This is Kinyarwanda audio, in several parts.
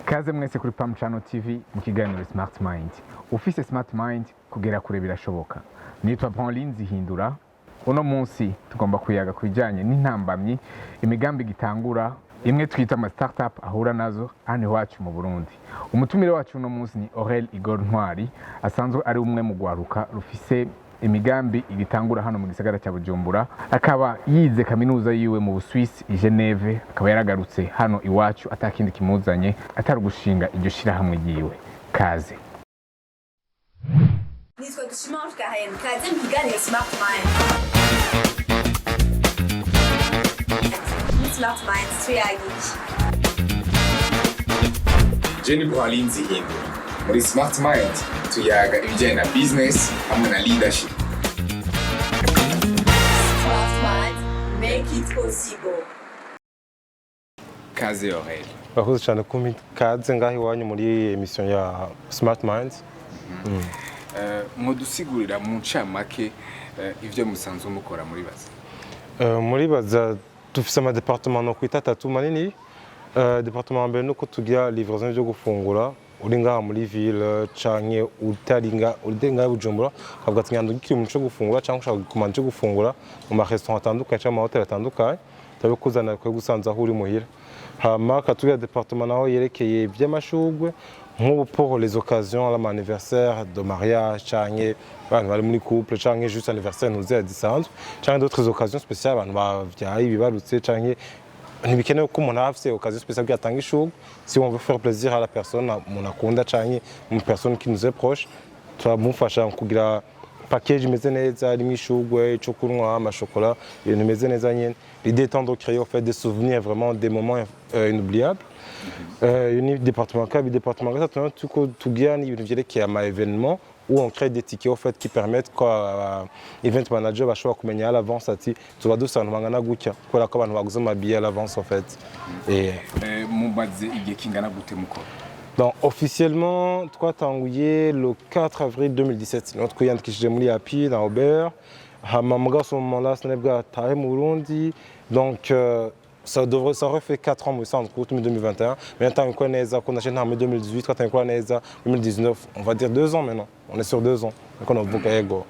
Kaze mwese kuri Pam Channel TV mu kiganiro Smart Mind. Ufise Smart Mind kugera kure birashoboka. Nitwa Pauline Zihindura. Uno munsi tugomba kuyaga kubijanye n'intambamyi imigambi gitangura imwe twita ama startup ahura nazo hano wacu mu Burundi. Umutumire wacu uno munsi ni Aurel Igor Ntwari asanzwe ari umwe mu gwaruka rufise imigambi igitangura hano mu gisagara cya Bujumbura, akaba yize kaminuza yiwe mu Swiss i Geneve, akaba yaragarutse hano iwacu atakindi kimuzanye atari gushinga iryo shirahamwe yiwe. Kaze. Nitwa Dushimanje Gahen, kaze mu kiganiro Smart Mind. Smart Mind tuyagiki. Jenny Pauline Zihindura. Muri Smart Mind tuyaga ibijyanye na business hamwe na leadership. Smart Mind, make it possible. Kaze Aurel. Bakoze cyane kumpa ikaze ngaho iwanyu muri emission ya Smart Mind. Mudusigurira mu ncamake ivyo musanzwe mukora muri baza. Muri baza dufise ama département no kwita 3 manini. Département mbere nuko tugira livraison byo gufungura uri ngaha muri ville canke udenga Bujumbura kavuga ati nyando gikiri mu cyo gufungura canke ushaka kumana cyo gufungura mu ma restaurant atandukanye canke mu hotel atandukanye tabikuzana kwe gusanza aho uri muhira. Hama katugira département naho yerekeye by'amashugwe nk'ubu pour les occasions la anniversaire de mariage canke abantu bari muri couple canke juste anniversaire nous à distance canke d'autres occasions spéciales abantu bavyaye bibarutse canke ntibikenewe ko umuntu afise occasion spéciale byatanga ishugwe. Si on veut faire plaisir à la personne umuntu akunda canke une personne qui nous est proche turamufasha kugira package imeze neza irimo ishugwe ico kunywa amachocolat ibintu imeze neza nyene. L'idée étant de créer en fait des souvenirs, vraiment des moments inoubliables. Une département gatatu tuko tugira ni ibintu vyerekeye ama événements où on crée des tickets en fait qui permettent quoi event manager bashobora kumenya à l'avance ati tuba dusanzwe bangana gutya kubera ko abantu baguze amabiye à l'avance en fait. Et mubaze igihe kingana gute mukora? Donc officiellement twatanguye le 4 avril 2017 notre kwiyandikishije muri API dans Aubert. Hama muga ce moment-là ce n'est pas tahe mu Burundi. Donc ça refait 4 ans mais ça en cours 2021. Mais maintenant on connaît ça qu'on a chaîne en 2018, quand on connaît ça 2019, on va dire 2 ans maintenant. On est sur 2 ans. Donc on a beaucoup ego.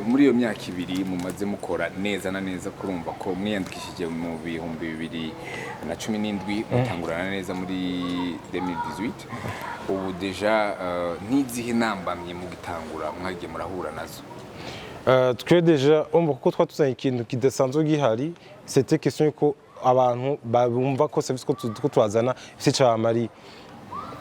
Muri iyo myaka ibiri mumaze mukora neza na neza kurumva ko mwiyandikishije mu bihumbi 2017 mutangurana neza muri 2018. Ubu deja n'izihe ntambamye mu gitangura mwagiye murahura nazo? Twe deja on kuko twatuzanye ikintu kidasanzwe gihari, c'était question ko abantu bumva ko service ko twazana c'est cyamari.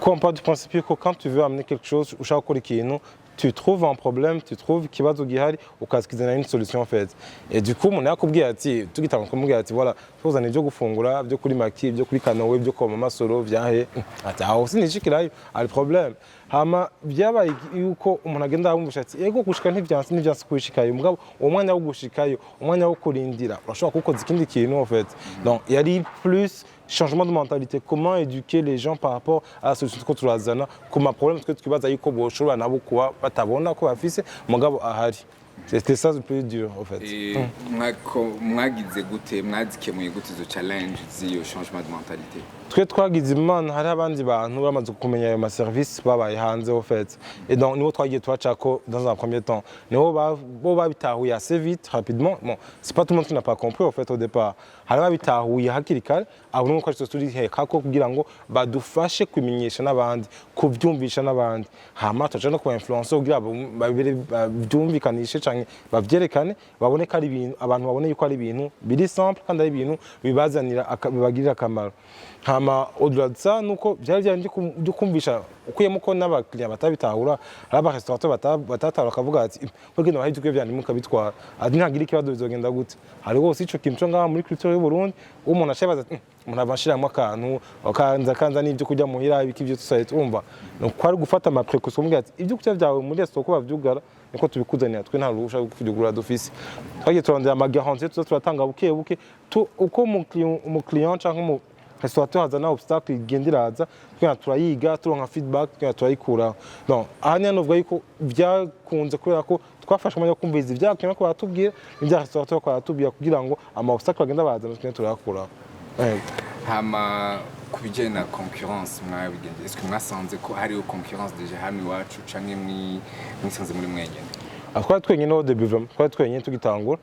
Quand on part du principe que quand tu veux amener quelque chose ushaka gukora ikintu tu trouves un problème, tu trouves kibazo gihari ukazikizana une solution en fait. Et du coup mon yakubwiye ati tugitanga kumubwira ati voilà tuzana ibyo gufungura byo kuri Maki byo kuri Kanowe byo kwa Mama Solo byahe ati aho sinishikirayo ari problème. Hama byabaye yuko umuntu agenda amubusha ati ego gushika ntivyansi kwishikayo mugabo uwo mwanya wo gushikayo umwanya wo kurindira urashobora kukoza ikindi kintu en fait. Donc il y a plus changement de mentalité, comment éduquer les gens par rapport à la solution que turazana comme problème que tukibaza yuko boshobora nabo kuba batabona ko bafise mugabo ahari. C'était ça le plus dur en fait. Et mwagize gute mwazikemuye gute zo challenge z'iyo changement de mentalité? Twe twagize imana hari abandi bantu bamaze kumenya ayo ma service babaye hanze en fait. Et donc nous twagiye twacako dans un premier temps. Nous babitahuye assez vite rapidement. Bon, c'est pas tout le monde qui n'a pas compris en fait au départ. Hari babitahuye hakiri kare abo nuko turi hekako kugira ngo badufashe kumenyesha n'abandi kuvyumvisha n'abandi. Hama twaje no ku influencer kugira bavyumvikanishe canke bavyerekane babone ko ari ibintu abantu babone yuko ari ibintu biri simple kandi ari ibintu bibazanira bibagirira akamaro. Hama au-delà de ça nuko byari byandi kumvisha ukuyemo ko n'abakiriya batabitahura aba restaurateur batatahura akavuga ati kwegenda bahije kwe byandi mukabitwara ati ntagira ikibazo bizogenda gute. Hari hose ico kimco ngaha muri culture y'u Burundi umuntu ashabaza ati umuntu abashiramo akantu kanza n'ibyo kujya muhira ibiki byo tusaye tumva no kwari gufata ama précaution mbwa ati ibyo kujya byawe muri restaurant ko bavyugara niko tubikuzanira twe nta ruhusha kuvugura dufise twagiye turondera ama garantie turatanga buke uko mu client canke restaurateur hazana obstacle igendiraza twa turayiga turonka feedback twa turayikura. Donc ahanya novuga yuko byakunze kubera ko twafashe umwanya kumviza ivyakina ko batubwira ibya restaurateur ko batubwira kugira ngo ama obstacle agenda bazana twa turakura. Hama ku bijyanye na concurrence mwabigenje est-ce que mwasanze ko hariho concurrence deja hano iwacu canke mwisanze muri mwenyene? Twari twenyine au début vraiment twari twenyine tugitangura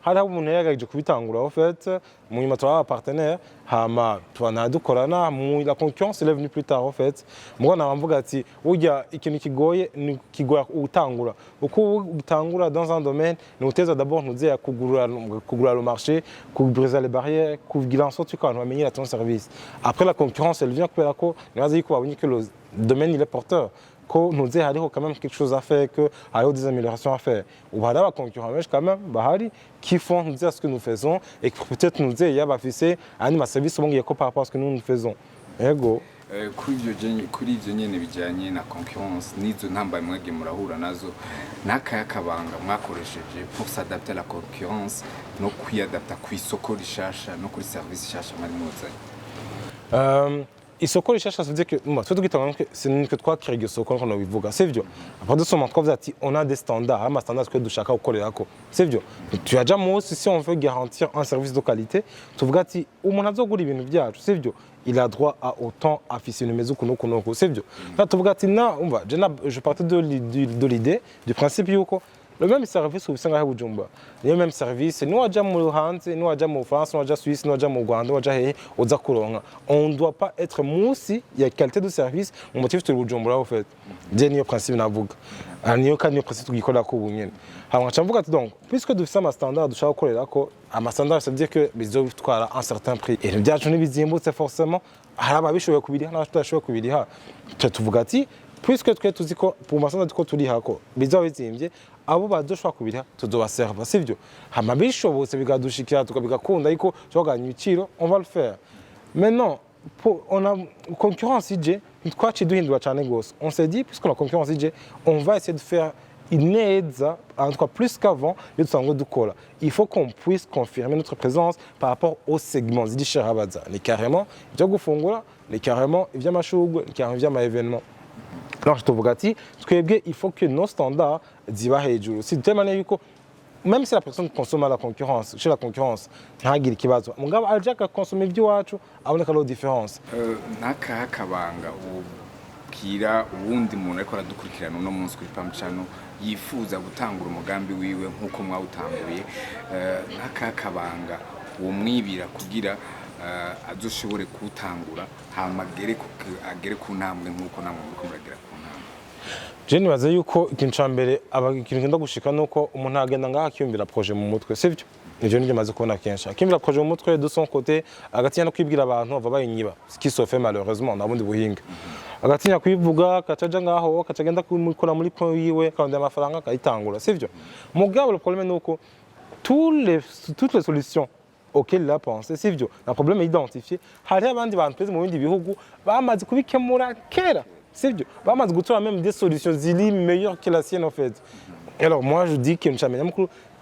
hariho umuntu yagerageje kubitangura en fait mu nyuma turaba partenaire hama tubana dukorana la concurrence est venue plus tard en fait mugabo namvuga ati burya ikintu kigoye ni kigora utangura uko utangura dans un domaine ni uteza d'abord ntuze kugurura le marché kubriser les barrières kugira en sorte que abantu bamenyera ton service après la concurrence elle vient kubera ko nibaza yuko babonye que le domaine il est porteur ko ntuze hariho quand même quelque chose à faire que hariho des améliorations à faire ubu hari abakoncurrents benshi quand même bahari qui font ntuze ce que nous faisons et peut-être ntuze yabafise andi maservice bongeye ko par rapport à ce que nous faisons yego kuri ivyo nyene bijanye na concurrence nizo ntamba mwege murahura nazo n'akayakabanga mwakoresheje pour s'adapter à la concurrence no kwiadapta kw'isoko rishasha no kuri service shasha mari muzanye. Isoko rishasha c'est dire que twe tugitanga c'est que twakira iryo soko nko bivuga sivyo après de soma twavuze ati on a des standards ama standards que dushaka gukorerako sivyo tu as déjà moi si on veut garantir un service de qualité tuvuga ati umuntu azogura ibintu byacu sivyo il a droit à autant afficher une maison kuno sivyo là tuvuga ati na umva je partais de l'idée du principe yuko le même service au Sénégal Bujumbura le même service nous waja mu hanze nous waja mu France nous waja Suisse nous waja mu Rwanda waja hehe uza kuronka on doit pas être musi ya qualité de service mu motif de Bujumbura au fait je niyo principe navuga niyo kandi principe tugikora ko bunyene hamwe cyamvuga ati donc puisque dufise ama standard dushaka gukorera ko ama standard ça veut dire que bizotwara un certain prix et byacu nibizimbutse forcément hari ababishoboye kubiriha n'abatashoboye kubiriha tuvuga ati puisque twe tuzi ko pour masanda ko turi hako bizaba bizimbye abo badoshwa kubiriha tuzobaserva sivyo hama bishobotse bigadushikira tukabigakunda ariko twaganya ibiciro on va le faire maintenant on a concurrence ije twaci duhindura cyane gose on s'est dit puisque la concurrence ije on va essayer de faire une aide en tout cas plus qu'avant de dusanzwe dukora il faut qu'on puisse confirmer notre présence par rapport aux segments zidishira abaza ni carrément byo gufungura ni carrément ivy'amashugwe ni carrément ivy'ama-événement. Alors je tuvuga ati twebwe il faut que nos standards ziba hejuru si tellement yuko même si la personne consomme à la concurrence chez la concurrence ntagire ikibazo mugabo aje consommer iby'iwacu aboneka lo différence n'akabanga ubwira uwundi muntu ariko aradukurikirana uno munsi kuri Pam Channel yifuza gutangura umugambi wiwe nkuko mwawutanguye n'akabanga uwo mwibira kugira azoshobore kutangura hama agere ku ntambwe nkuko namwe muko muragera ku ntambwe. Je nibaza yuko ikintu cambere ikintu ngenda gushika nuko umuntu agenda ngaha akiyumvira projet mu mutwe sivyo nivyo nivyo maze kubona kenshi akiyumvira projet mu mutwe de son côté agatinya no kwibwira abantu bava bayinyiba ce qui se fait malheureusement nabundi buhinga agatinya kwivuga kacaja ngaho kacagenda kumukora muri point yiwe kandi amafaranga akayitangura sivyo mugabo le problème nuko toutes les solutions auquel il a pensé sivyo na problème identifié hari abandi bantu peze mu bindi bihugu bamaze kubikemura kera sivyo bamaze gutora même des solutions zili meilleures que la sienne en fait. Alors moi je dis que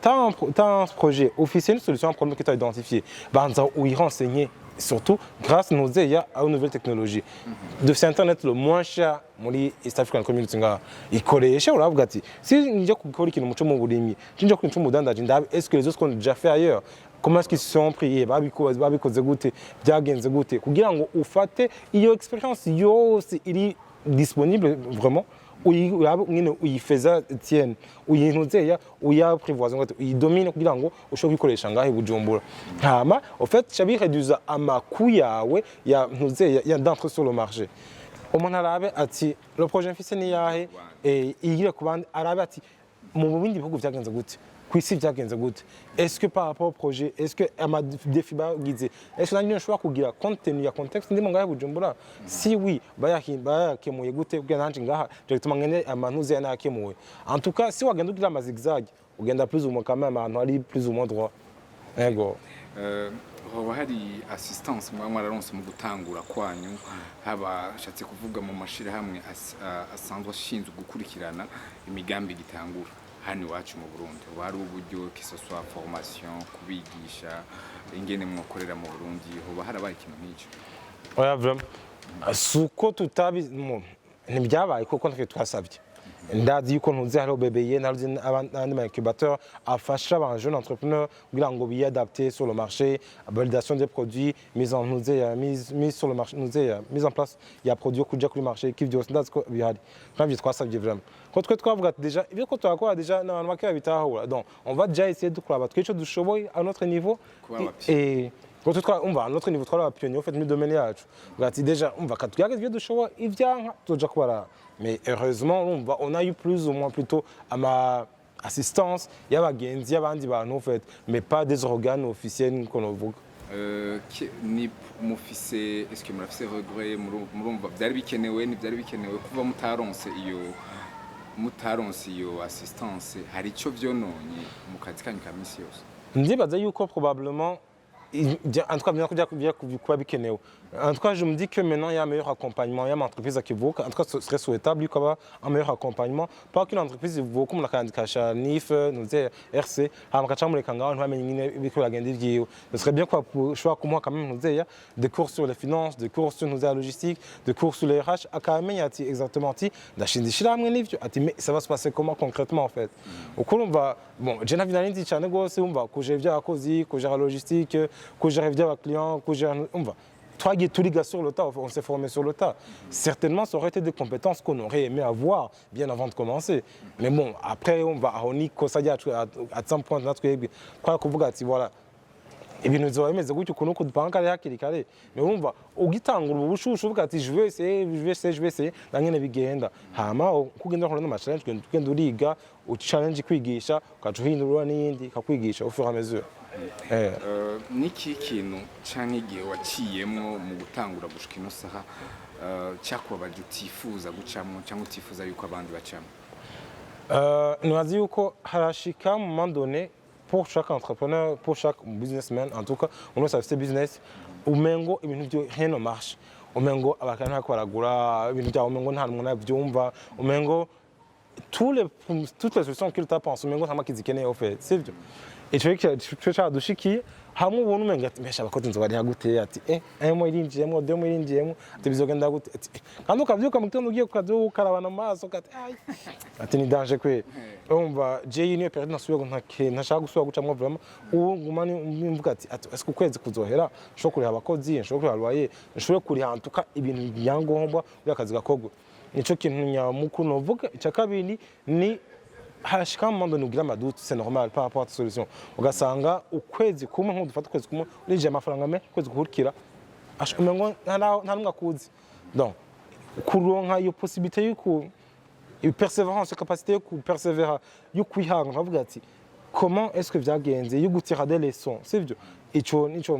tant un projet officiel, une solution à un problème que tu as identifié, où y renseigner surtout grâce à aux nouvelles technologies. De cet internet le moins cher muri East African Community nga ikoresha uravuga ati si njye gukora ikintu muco mu burimi njye ko mu dandaje ndabe est-ce que les autres ont déjà fait ailleurs comment est-ce qu'ils se sont pris babikoze gute byagenze gute kugira ngo ufate iyo expérience yose iri disponible vraiment uyifeza tienne uyintuzeya uyaprivoise ngo uyidomine kugira ngo ushobore kwikoresha ngahe Bujumbura hama au fait chabi réduire amaku yawe ya ntuzeya ya d'entre sur le marché umuntu arabe ati le projet mfise ni yahe igire kubandi arabe ati mu bindi bihugu byagenze gute kwisi byagenze gute est-ce que par rapport au projet est-ce que ama défi bagize est-ce que nanyo nshobora kugira contenu ya context ndimo ngahe Bujumbura si oui bayakemuye gute kugira nanje ngaha directement ngene amantuze yanakemuwe en tout cas si wagenda ugira ama zigzag ugenda plus ou moins quand même ahantu ari plus ou moins droit ego hoba hari assistance mwararonse mu gutangura kwanyu haba shatse kuvuga mu mashira hamwe asanzwe ashinzwe gukurikirana imigambi gitangura hano iwacu mu Burundi bari uburyo que ce soit formation kubigisha ingene mwokorera mu Burundi hoba harabaye ikintu nk'icyo oya vraiment suko tutabi ntibyabaye kuko ntwe twasabye ndazi yuko ntuzi hariho BBY n'abandi ma incubateurs afasha aba jeunes entrepreneurs kugira ngo biyadapter sur le marché, validation des produits, mise sur le marché, mise en place ya produits kuja kuri marché qui byose ndazi ko bihari kandi twasabye vraiment ko twe twavuga ati déjà ibyo ko twakora déjà n'abantu bake bitahura donc on va déjà essayer de kuraba twico dushoboye à notre niveau et quand umva à notre niveau twara pionnier en fait mu domaine yacu ngati déjà umva katuyageze ibyo dushoboye ivyanka tuja kubara. Mais heureusement, on a eu plus ou moins plutôt à ma assistance, il y a des gens en fait, mais pas des organes officiels qu'on évoque. Ni mufise est-ce que murafise regret murumva byari bikenewe ni byari bikenewe kuva mutaronse iyo assistance hari ico vyononye mu kazi kanyu ka misi yose? Ndibaza yuko probablement en tout cas bien kuba bikenewe. En tout cas, je me dis que maintenant il y a un meilleur accompagnement, il y a une entreprise qui vaut. En tout cas, ce serait souhaitable qu'il y ait un meilleur accompagnement. Pas qu'une entreprise vaut comme la candidature NIF, nous disons RC, ce serait bien quoi pour choisir comment quand même nous dire des cours sur les finances, des cours sur la logistique, des cours sur les RH. À quand même il y a exactement mais ça va se passer comment concrètement en fait. Au cours on va bon, j'ai envie d'aller dire on va que j'ai bien à cause, que j'ai la logistique, que j'ai bien à client, que j'ai on va tous les gars sur le tas, on s'est formé sur le tas. Certainement, ça aurait été des compétences qu'on aurait aimé avoir bien avant de commencer. Mais bon, après, on va à some point, voilà. Et bien, nous aurions aimé que nous ne pas encore mais on va au guitare, je vais essayer, dans une bigenda. Hama, au kugenda dans ma challenge, que nous liga, au challenge kwigisha, kajuhindura n'indi, kakwigisha au fur et à mesure. Niki kintu canke igihe waciyemwo mu gutangura gushika ino saha cyakubabaje utifuza gucamwo cyangwa utifuza yuko abandi bacamwo? Nibaza yuko harashika mu moment donné pour chaque entrepreneur, pour chaque businessman en tout cas, on doit faire business umengo ibintu byo rien ne marche. Umengo abakana ntako baragura ibintu bya umengo nta muntu abyumva umengo toutes les solutions qu'il t'a pensé umengo nta makizikeneye au fait, c'est byo. Icyo cyadushikiye hamwe ubuntu umenga ati mbesha abakozi nzo bari hagute ati mo irinjiyemo demo irinjiyemo ati bizogenda gute kandi ukavyuka mu gitondo ugiye kukazo ukarabana amaso ati ni danger kwe umva je yini period nasubiye ntashaka gusubira gucamwo vraiment ubu ngumani mvuga ati est-ce que ukwezi kuzohera sho kuri abakozi sho kuri alwaye sho kuri hantuka ibintu byangombwa byakazi gakogwe nico kintu nyamukuru novuga icyakabindi ni harashika mu moment nugira amaduti c'est normal par rapport à ta solution ugasanga ukwezi kumwe nko dufata ukwezi kumwe urije amafaranga me kwezi guhurikira ashumengo nta numwe akuzi donc kuronka iyo possibilité yuko persévérance capacité yo persévérer yo kwihanga nkavuga ati comment est-ce que vyagenze yo gutira des leçons c'est byo ico nico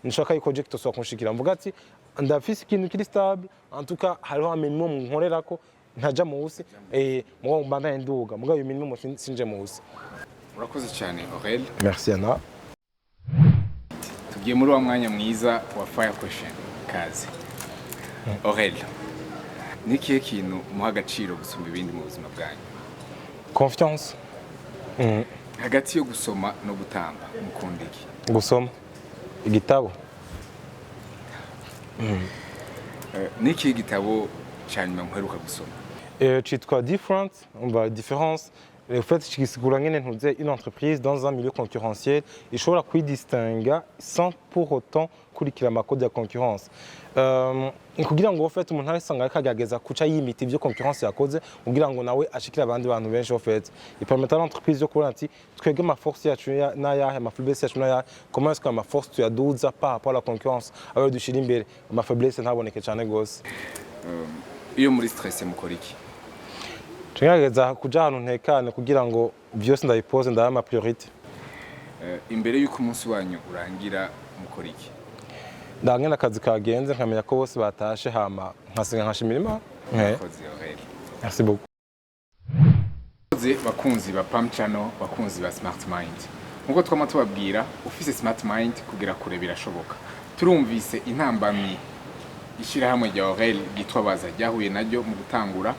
nshaka yuko project so kunshikira mvuga ati ndafise ikintu kiri stable en tout cas hariho amenyo mu nkorerako ntaja musi mugo mbanda nduga mugo iyo minimum sinje musi. Urakoze cyane Aurel. Merci Anna. Tugiye muri wa mwanya mwiza wa fire question kazi. Aurel, nikihe kintu muha agaciro gusumba ibindi mu buzima bwanyu? Confiance. Hagati yo gusoma no gutamba mukunda iki? Gusoma igitabo. Nikihe gitabo cyane mperuka gusoma? Chitwa different, on va différence. Le fait que une entreprise dans un milieu concurrentiel, il faut la distinguer sans pour autant kurikira amakode ya concurrence. Kugira ngo fait umuntu arisanga akagerageza kuca yimita ivyo concurrence yakoze kugira ngo nawe ashikira abandi bantu benshi au fait. Il permet à l'entreprise de kubona ati twege ma force yacu na yahe ma faiblesse yacu na yahe, comment est-ce que ma force tu yaduza par rapport à la concurrence aho dushira imbere ma faiblesse ntaboneke cyane gose. Iyo muri stress mukora iki? Tugerageza kuja ahantu ntekane kugira ngo byose ndabipoze ndaha ama priority. Imbere yuko umunsi wanyu urangira mukora iki? Ndange nakazi kagenze nkamenya ko bose batashe hama nkasenga nkashimira Imana. Merci beaucoup. Bakunzi ba Pam Channel, bakunzi ba Smart Mind. Nkuko twama tubabwira ufise Smart Mind kugira kure birashoboka. Turumvise intambamyi ishira hamwe rya Aurel gitwa baza ryahuye naryo mu gutangura.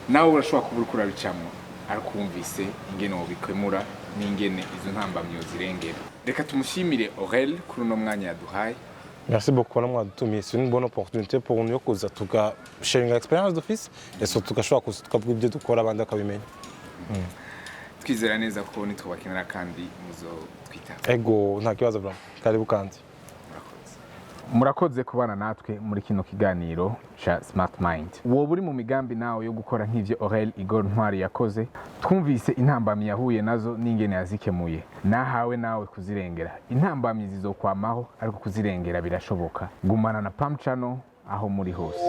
Nawe urashobora kubura kurabicamo arakumvise ingene wobikemura n'ingene izo ntambamyo zirengera. Reka tumushimire Aurel kuri no mwanya yaduhaye Merci beaucoup na mwadutumiye. C'est une bonne opportunité pour nous kuza tuka sharing experience d'office et surtout tukashobora tukabwira ibyo dukora abandi akabimenya. Twizera neza ko nitwabakenera kandi muzo twita. Ego nta kibazo bro. Karibu kandi. Murakoze kubana natwe muri kino kiganiro cha Smart Mind. Wowe uri mu migambi nawe yo gukora nk'ivyo Aurel Igor Ntwari yakoze, twumvise intambamyi yahuye nazo n'ingene yazikemuye. Nahawe nawe kuzirengera. Intambamyi zizokwamaho ariko kuzirengera birashoboka. Gumana na Pam Channel aho muri hose.